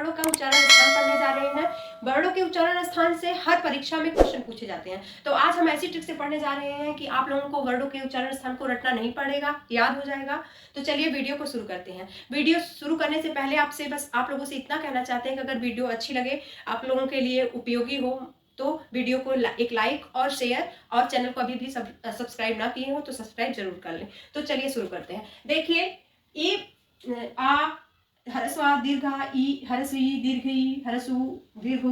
वर्णों का उच्चारण स्थान पढ़ने जा रहे हैं। वर्णों के उच्चारण स्थान से हर परीक्षा में क्वेश्चन पूछे जाते हैं। तो आज हम ऐसी ट्रिक से पढ़ने जा रहे हैं कि आप लोगों को वर्णों के उच्चारण स्थान को रटना नहीं पड़ेगा, याद हो जाएगा। तो चलिए वीडियो को शुरू करते हैं। वीडियो शुरू करने से पहले आपसे बस आप लोगों से इतना कहना चाहते हैं कि अगर वीडियो अच्छी लगे, आप लोगों के लिए उपयोगी हो, तो वीडियो को एक लाइक और शेयर, और चैनल को अभी भी सब्सक्राइब ना किए हो तो सब्सक्राइब जरूर कर लें। तो चलिए शुरू करते हैं। देखिए, ई आ ह्रस्व दीर्घ ई ह्रस्व ई दीर्घ ई ह्रस्व दीर्घ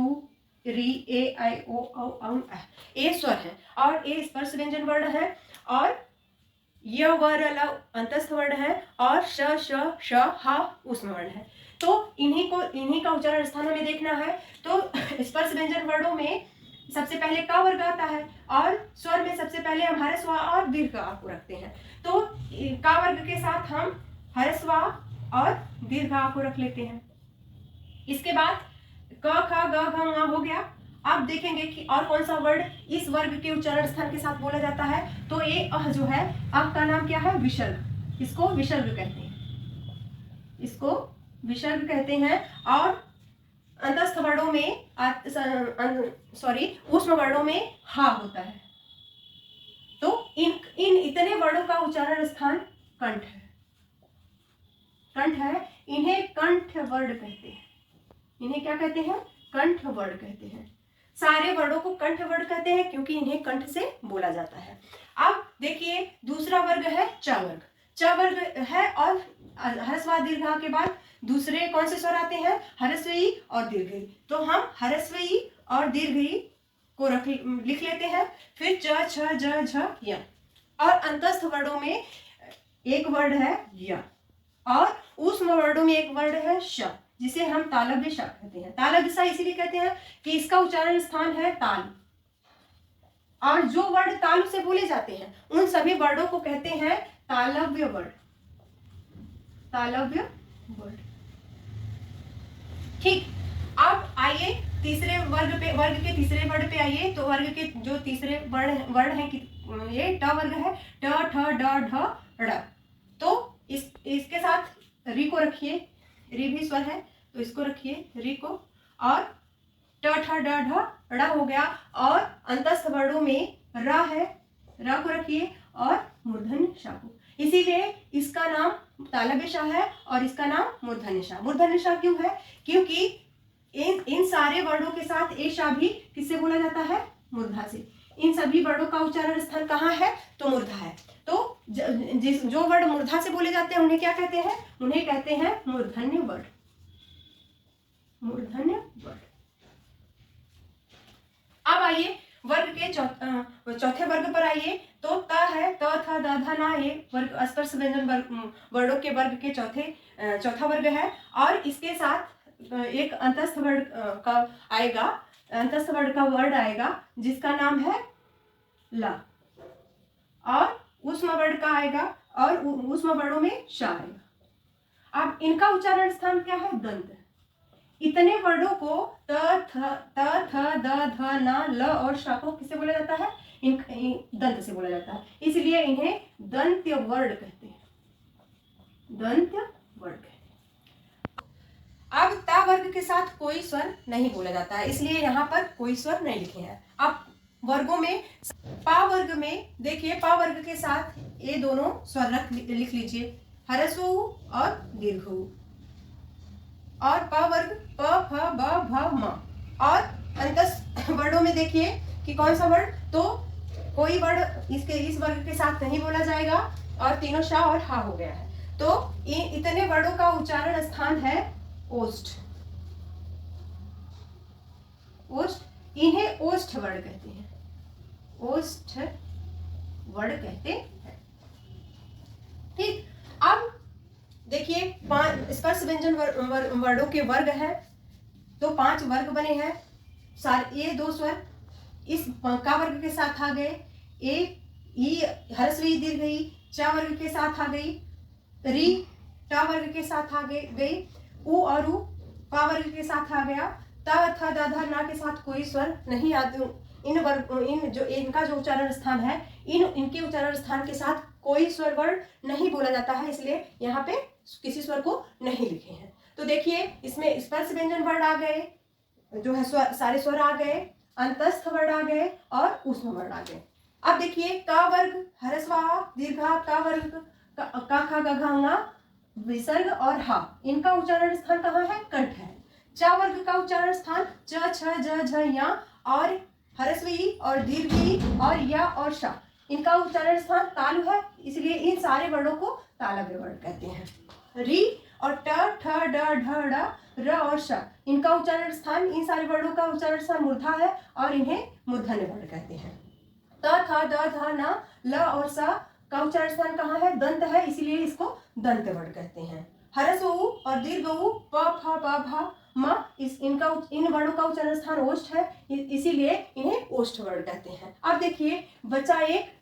री ए आई ओ औ औ अ, ए स्वर है और ए स्पर्श व्यंजन वर्ण है, और य वर ल अंतस्थ वर्ण है, और श श श ह ऊष्म वर्ण है। तो इन्हीं का उच्चारण स्थान हमें देखना है। तो स्पर्श व्यंजन वर्णों में सबसे पहले का वर्ग आता है, और स्वर में सबसे पहले हम ह्रस्व और दीर्घ आ को रखते हैं। तो का वर्ग के साथ हम ह्रस्व और दीर्घ आ को रख लेते हैं। इसके बाद क ख ग घ ङ हो गया। अब देखेंगे कि और कौन सा वर्ड इस वर्ग के उच्चारण स्थान के साथ बोला जाता है। तो ये अह जो है, अह का नाम क्या है? विसर्ग। इसको विसर्ग कहते हैं, इसको विसर्ग कहते हैं। और अंतस्थ वर्णों में ऊष्म वर्णों में हा होता है। तो इन इतने वर्णों का उच्चारण स्थान कंठ है। कंठ है, इन्हें कंठ वर्ण कहते हैं। इन्हें क्या कहते हैं? कंठ वर्ण कहते हैं। सारे वर्णों को कंठ वर्ण कहते हैं क्योंकि इन्हें कंठ से बोला जाता है। अब देखिए, दूसरा वर्ग है च वर्ग। च वर्ग है, और ह्रस्व दीर्घ के बाद दूसरे कौन से स्वर आते हैं? ह्रस्व ई और दीर्घ ई। तो हम ह्रस्व ई और दीर्घ ई को लिख लेते हैं। फिर च छ ज झ य। और अंतस्थ वर्णों में एक वर्ड है य, और ऊष्म वर्णों में एक वर्ड है श, जिसे हम तालव्य श कहते हैं। तालव्य श इसीलिए कहते हैं कि इसका उच्चारण स्थान है ताल, और जो वर्ड तालु से बोले जाते हैं उन सभी वर्णों को कहते हैं तालव्य वर्ण। तालव्य वर्ण। ठीक। अब आइए तीसरे वर्ग के तीसरे वर्ण पे आइए। तो वर्ग के जो तीसरे वर्ण है कि ये ट वर्ग है। ट ठ ड ढ ड़। तो इसके साथ री को रखिए। री भी स्वर है, तो इसको रखिए री को। और ट ठ ड ढ ड़ हो गया। और अंतस्थ वर्णों में र है, र को रखिए, और मूर्धन्य श को। इसीलिए इसका नाम तालव्य श है और इसका नाम मूर्धन्य श। मूर्धन्य श क्यों है? क्योंकि इन सारे वर्णों के साथ ए श भी किससे बोला जाता है? मूर्धा से। इन सभी वर्णों का उच्चारण स्थान कहाँ है? तो मूर्धा है। तो जो वर्ड मूर्धा से बोले जाते हैं उन्हें क्या कहते हैं? उन्हें कहते हैं मूर्धन्य वर्ण। मूर्धन्य वर्ण। अब आइए वर्ग के चौथे वर्ग पर आइए। तो त है, त थ द ध न, ये वर्ग स्पर्श व्यंजन वर्णों के वर्ग के चौथा वर्ग है। और इसके साथ एक अंतस्थ वर्ग का आएगा, अंतस्थ वर्ग का वर्ड आएगा जिसका नाम है ला, और ऊष्म वर्ण का आएगा, और ऊष्म वर्णों में श आएगा। अब इनका उच्चारण स्थान क्या है? दंत। इतने वर्णों को त थ द ध न ल और श को किससे बोला जाता है? दंत से बोला जाता है। इसलिए इन्हें दंत्य वर्ण कहते हैं। दंत्य वर्ण कहते हैं। अब ता वर्ग के साथ कोई स्वर नहीं बोला जाता है, इसलिए यहाँ पर कोई स्वर नहीं लिखे हैं। अब वर्गों में पा वर्ग में देखिए, पा वर्ग के साथ ये दोनों स्वर लिख लीजिए, ह्रस्व और दीर्घ। और प वर्ग प फ ब भ म। और अंतस्थ वर्णों में देखिए कि कौन सा वर्ण? तो कोई वर्ण इस वर्ग के साथ नहीं बोला जाएगा, और तीनों श और हा हो गया है। तो इतने वर्णों का उच्चारण स्थान है ओष्ठ। ओष्ठ। इन्हें ओष्ठ वर्ण कहते हैं। ओष्ठ वर्ण कहते हैं। ठीक। अब देखिए, स्पर्श व्यंजन वर्णों के वर्ग है। तो 5 वर्ग बने हैं। ये 2 स्वर इस का वर्ग के साथ आ गए। ए ई ह्रस्व ई दीर्घ ई च वर्ग के साथ आ गई। री ट वर्ग के साथ आ गई। उ और उ पा वर्ग के साथ आ गया। त थ द ध न के साथ कोई स्वर नहीं आते। इनका जो उच्चारण स्थान है, इनके उच्चारण स्थान के साथ कोई स्वर वर्ण नहीं बोला जाता है, इसलिए यहाँ पे किसी स्वर को नहीं लिखे हैं। तो देखिए इसमें स्पर्श व्यंजन वर्ण आ गए, जो है सारे स्वर आ गए, अंतस्थ वर्ण आ गए और ऊष्म वर्ण आ गए। अब देखिए का वर्ग ह्रस्व दीर्घा का वर्ग का खा गा घा ङा विसर्ग और हा, इनका उच्चारण स्थान कहाँ है? कंठ है। चा वर्ग का उच्चारण स्थान च छ ज झ या और ह्रस्व ई और दीर्घ ई और या और शा, इनका उच्चारण स्थान तालु है, इसलिए इन सारे वर्णों को तालव्य वर्ण कहते हैं। री और ट ठ ड ढ ड र और श, इनका उच्चारण स्थान, इन सारे वर्णों का उच्चारण स्थान मूर्धा है और इन्हें मूर्धन्य वर्ण कहते हैं। त थ द ध न ल और स का उच्चारण स्थान कहाँ है? दंत है, इसीलिए इसको दंत वर्ण कहते हैं। ह्रस्व उ और दीर्घ उ प फ ब भ म, इन वर्णों का उच्चारण स्थान ओष्ठ है, इसीलिए इन्हें ओष्ठ वर्ण कहते हैं। अब देखिए बचा एक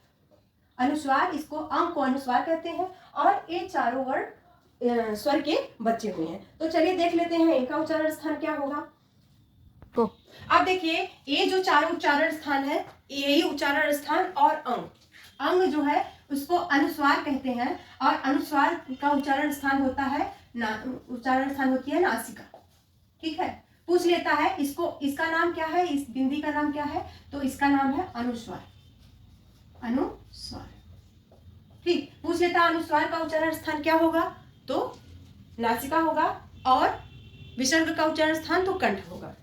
अनुस्वार, इसको अंग को अनुस्वार कहते हैं और ये चारों वर्ण स्वर के बचे हुए हैं। तो चलिए देख लेते हैं इनका उच्चारण स्थान क्या होगा। तो अब देखिए ये जो चारों उच्चारण स्थान है, यही उच्चारण स्थान और अंग जो है उसको अनुस्वार कहते हैं और अनुस्वार का उच्चारण स्थान होता है उच्चारण स्थान होती है नासिका। ठीक है, पूछ लेता है इसको, इसका नाम क्या है, इस बिंदी का नाम क्या है? तो इसका नाम है अनुस्वार। अनुस्वार, ठीक, पूछ लेता है अनुस्वार का उच्चारण स्थान क्या होगा? तो नासिका होगा और विसर्ग का उच्चारण स्थान तो कंठ होगा।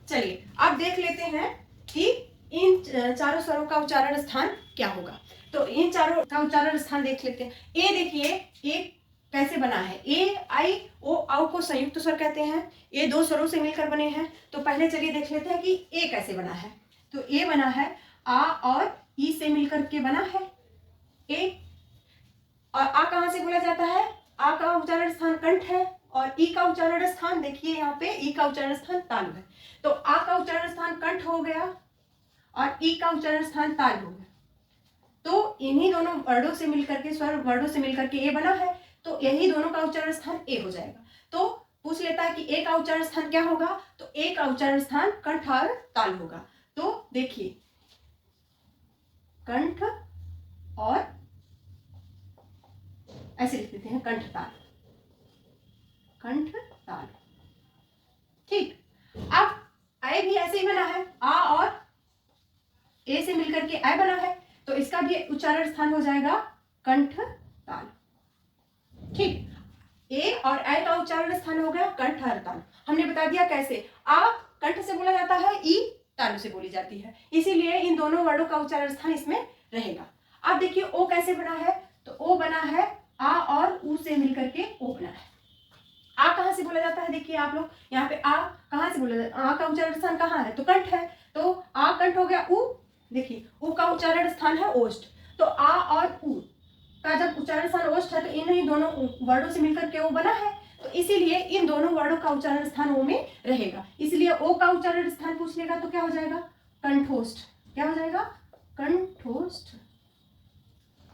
चलिए अब देख लेते हैं कि इन चारों स्वरों का उच्चारण स्थान क्या होगा। तो इन चारों का उच्चारण स्थान देख लेते हैं। ए देखिए ए कैसे बना है? ए आई ओ औ को संयुक्त स्वर कहते हैं, ये दो स्वरों से मिलकर बने हैं। तो पहले चलिए देख लेते हैं कि ए कैसे बना है। तो ए बना है आ और ई से मिलकर के बना है ए, और आ कहाँ से बोला जाता है? आ का उच्चारण स्थान कंठ है और ई का उच्चारण स्थान देखिए यहाँ पे ई का उच्चारण स्थान तालु है। तो आ का उच्चारण स्थान कंठ हो गया और ई का उच्चारण स्थान तालु हो गया। तो इन्हीं दोनों वर्णों से मिलकर के, स्वर वर्णों से मिलकर के ए बना है, तो यही दोनों का उच्चारण स्थान ए हो जाएगा। तो पूछ लेता है कि ए का उच्चारण स्थान क्या होगा? तो ए का उच्चारण स्थान कंठ और ताल होगा। तो देखिए कंठ और ऐसे लिख देते हैं कंठ ताल, कंठ ताल। ठीक, अब ऐ भी ऐसे ही बना है, आ और ए से मिलकर के ऐ बना है, तो इसका भी उच्चारण स्थान हो जाएगा कंठ ताल। ठीक, ए और ऐ का उच्चारण स्थान हो गया कंठ और ताल। हमने बता दिया कैसे, आ कंठ से बोला जाता है, ई तालु से बोली जाती है, इसीलिए इन दोनों वर्णों का उच्चारण स्थान इसमें रहेगा। अब देखिए ओ कैसे बना है? तो ओ बना है आ और उ से मिलकर के ओ बना है। आ कहाँ से बोला जाता है? देखिए आप लोग यहाँ पे आ कहाँ से बोला जाता है? आ का उच्चारण स्थान कहाँ है? तो कंठ है, तो आ कंठ हो गया। उ देखिए उ का उच्चारण स्थान है ओष्ठ, तो आ और उ का जब उच्चारण स्थान ओष्ठ है तो इन दोनों वर्णों से मिलकर के ओ बना है, तो इसीलिए इन दोनों वर्णों का उच्चारण स्थान ओ में रहेगा। इसलिए ओ का उच्चारण स्थान पूछ लेगा तो क्या हो जाएगा? कंठोष्ठ। क्या हो जाएगा? कंठोष्ठ।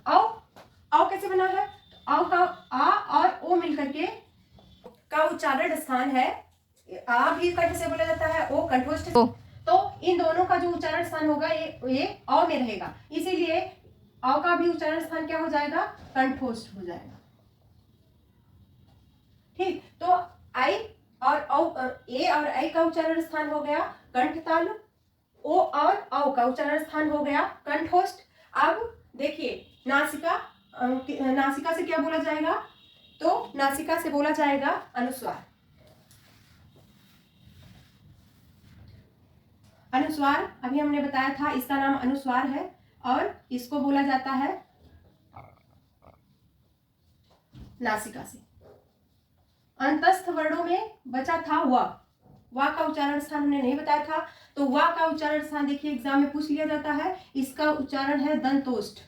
औ कैसे बना है? औ का आ और ओ मिलकर के का उच्चारण स्थान है, आ भी कंठ से बोला जाता है, ओ कंठोष्ठ। तो इन दोनों का जो उच्चारण स्थान होगा ये औ में रहेगा, इसीलिए औ का भी उच्चारण स्थान क्या हो जाएगा? कंठोष्ठ हो जाएगा। ठीक, तो आई और औ, ए और ऐ का उच्चारण स्थान हो गया कंठ तालु, ओ और औ का उच्चारण स्थान हो गया कंठोष्ठ। अब देखिए नासिका, नासिका से क्या बोला जाएगा? तो नासिका से बोला जाएगा अनुस्वार। अनुस्वार अभी हमने बताया था, इसका नाम अनुस्वार है और इसको बोला जाता है नासिका से। अंतस्थ वर्णों में बचा था वा का उच्चारण स्थान हमने नहीं बताया था, तो वा का उच्चारण स्थान देखिए एग्जाम में पूछ लिया जाता है, इसका उच्चारण है दंतोष्ठ।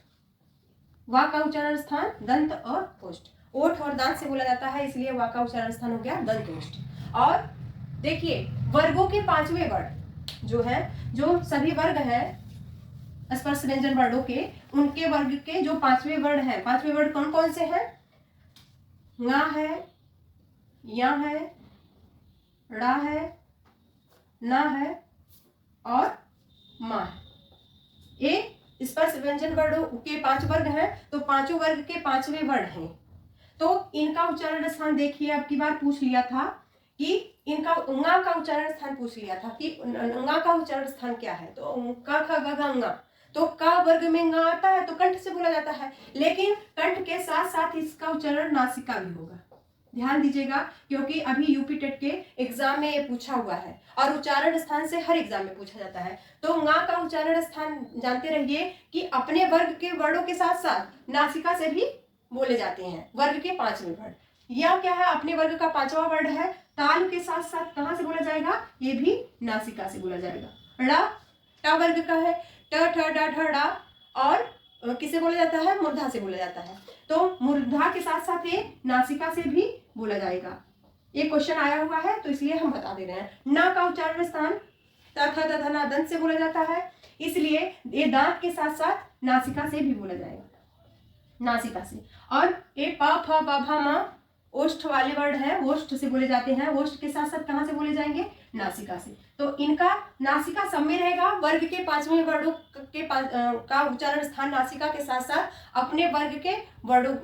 वा का उच्चारण स्थान दंत और ओष्ठ, ओठ और दांत से बोला जाता है, इसलिए वा का उच्चारण स्थान हो गया दंतोष्ठ। और देखिए वर्गों के पांचवें वर्ण जो है, जो सभी वर्ग है स्पर्श व्यंजन वर्णों के, उनके वर्ग के जो पांचवें वर्ण है, पांचवें वर्ण कौन कौन से हैं? ङा है, या है, ड़ा है, ना है और मा है। ये स्पर्श व्यंजन वर्णों के 5 वर्ग हैं, तो पांचों वर्ग के पांचवें वर्ण हैं। तो इनका उच्चारण स्थान देखिए, अब की बार पूछ लिया था कि इनका ङा का उच्चारण स्थान पूछ लिया था कि ङा का उच्चारण स्थान क्या है, तो क ख ग घ ङ, तो का वर्ग में ङ आता है तो कंठ से बोला जाता है, लेकिन कंठ के साथ साथ इसका उच्चारण नासिका भी होगा। ध्यान दीजिएगा, क्योंकि अभी यूपी टेट के एग्जाम में ये पूछा हुआ है और उच्चारण स्थान से हर एग्जाम में पूछा जाता है। तो ङा का उच्चारण स्थान जानते रहिए कि अपने वर्ग के वर्णों के साथ साथ नासिका से भी बोले जाते हैं। वर्ग के 5वें वर्ण, यह क्या है, अपने वर्ग का 5वां वर्ण है। ताल के साथ साथ कहां से बोला जाएगा, ये भी नासिका से बोला जाएगा। ड़ा टा वर्ग का है, ट ठ ड ढ ड़ा, और किसे बोला जाता है, मूर्धा से बोला जाता है। तो मूर्धा के साथ साथ ये नासिका से भी बोला जाएगा। ये क्वेश्चन आया हुआ है तो इसलिए हम बता दे रहे हैं। ना का उच्चारण स्थान त थ द ध ना दंत से बोला जाता है, इसलिए ये दांत के साथ साथ नासिका से भी बोला जाएगा, नासिका से। और ये प फ ब भ म ओष्ठ वाले वर्ण है, ओष्ठ से बोले जाते हैं। ओष्ठ के साथ साथ कहां से बोले जाएंगे, नासिका से। तो इनका नासिका सब में रहेगा। वर्ग के 5वें वर्णों के का उच्चारण स्थान नासिका के साथ साथ अपने वर्ग के वर्णों,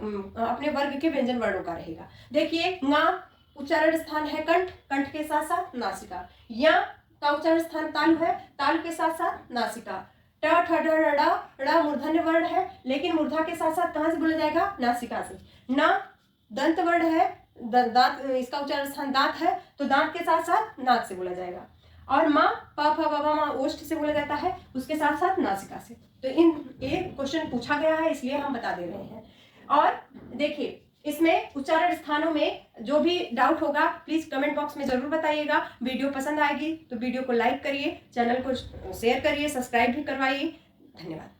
अपने वर्ग के व्यंजन वर्णों का रहेगा। देखिए, ङा उच्चारण स्थान है कंठ, कंठ के साथ साथ नासिका। या का उच्चारण स्थान तालु है, तालु के साथ साथ नासिका। ट ठ ड ढ़ ड़ा मूर्धन्य वर्ण है, लेकिन मूर्धा के साथ साथ कहां से बोला जाएगा, नासिका से। ना दंत वर्ण है, दांत, इसका उच्चारण स्थान दांत है, तो दांत के साथ साथ नाक से बोला जाएगा। और माँ प फ ब भ म ओष्ठ से बोला जाता है, उसके साथ साथ नासिका से। तो ये क्वेश्चन पूछा गया है, इसलिए हम बता दे रहे हैं। और देखिए, इसमें उच्चारण स्थानों में जो भी डाउट होगा प्लीज कमेंट बॉक्स में जरूर बताइएगा। वीडियो पसंद आएगी तो वीडियो को लाइक करिए, चैनल को शेयर करिए, सब्सक्राइब भी करवाइए। धन्यवाद।